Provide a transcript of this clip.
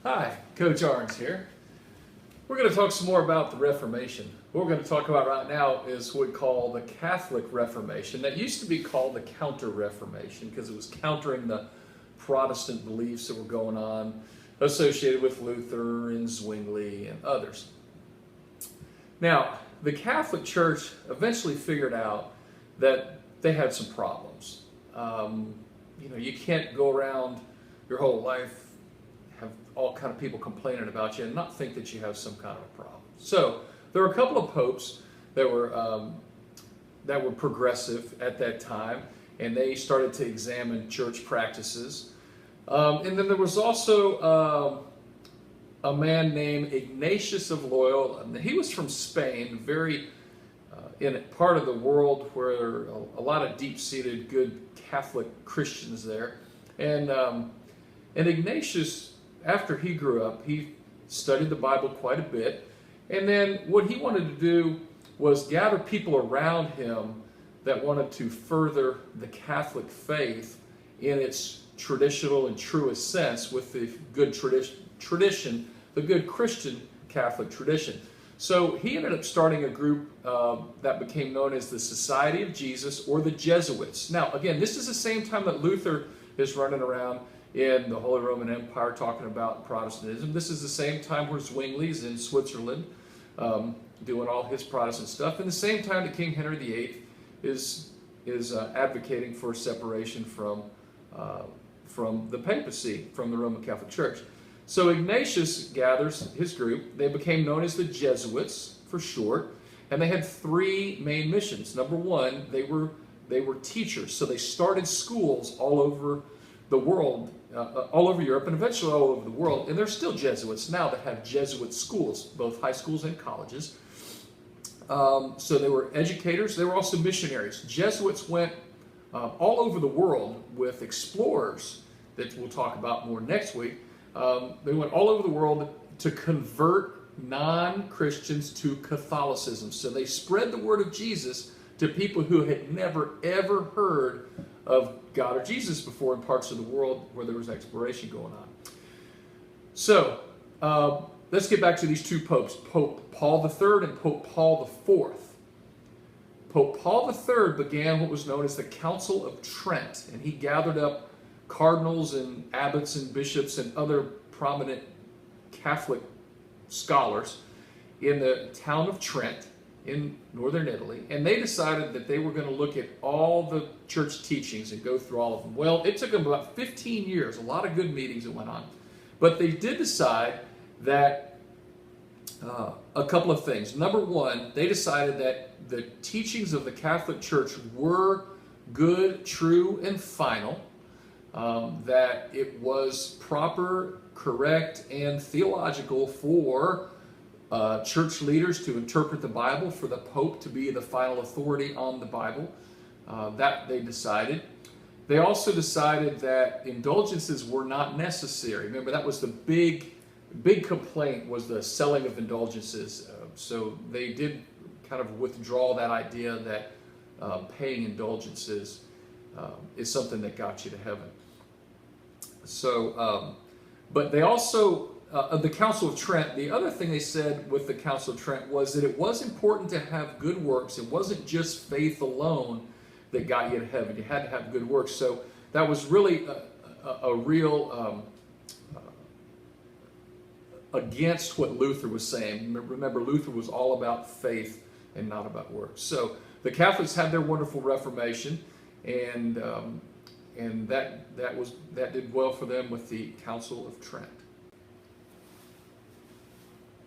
Hi, Coach Arns here. We're going to talk some more about the Reformation. What we're going to talk about right now is what we call the Catholic Reformation. That used to be called the Counter-Reformation because it was countering the Protestant beliefs that were going on associated with Luther and Zwingli and others. Now, the Catholic Church eventually figured out that they had some problems. You can't go around your whole life have all kind of people complaining about you and not think that you have some kind of a problem. So there were a couple of popes that were progressive at that time, and they started to examine church practices. And then there was also a man named Ignatius of Loyola. He was from Spain, very in a part of the world where there are a lot of deep-seated good Catholic Christians there. And Ignatius, after he grew up, he studied the Bible quite a bit. And then what he wanted to do was gather people around him that wanted to further the Catholic faith in its traditional and truest sense with the good tradition, the good Christian Catholic tradition. So he ended up starting a group that became known as the Society of Jesus, or the Jesuits. Now, again, this is the same time that Luther is running around in the Holy Roman Empire talking about Protestantism. This is the same time where Zwingli's in Switzerland doing all his Protestant stuff, and the same time that King Henry VIII is advocating for separation from the papacy, from the Roman Catholic Church. So Ignatius gathers his group. They became known as the Jesuits for short, and they had three main missions. Number one, they were teachers, so they started schools all over the world, all over Europe, and eventually all over the world. And there's still Jesuits now that have Jesuit schools, both high schools and colleges. So they were educators. They were also missionaries. Jesuits went all over the world with explorers that we'll talk about more next week. They went all over the world to convert non-Christians to Catholicism. So they spread the word of Jesus to people who had never, ever heard of God or Jesus before in parts of the world where there was exploration going on. So let's get back to these two popes, Pope Paul III and Pope Paul IV. Pope Paul III began what was known as the Council of Trent, and he gathered up cardinals and abbots and bishops and other prominent Catholic scholars in the town of Trent in northern Italy, and they decided that they were going to look at all the church teachings and go through all of them. Well, it took them about 15 years, a lot of good meetings that went on, but they did decide that a couple of things. Number one, they decided that the teachings of the Catholic Church were good, true, and final, that it was proper, correct, and theological for church leaders to interpret the Bible, for the Pope to be the final authority on the Bible. That they decided. They also decided that indulgences were not necessary. Remember, that was the big complaint, was the selling of indulgences. So they did kind of withdraw that idea that paying indulgences is something that got you to heaven. So, but they also, the Council of Trent, the other thing they said with the Council of Trent was that it was important to have good works. It wasn't just faith alone that got you to heaven. You had to have good works. So that was really a real against what Luther was saying. Remember, Luther was all about faith and not about works. So the Catholics had their wonderful Reformation, and that did well for them with the Council of Trent.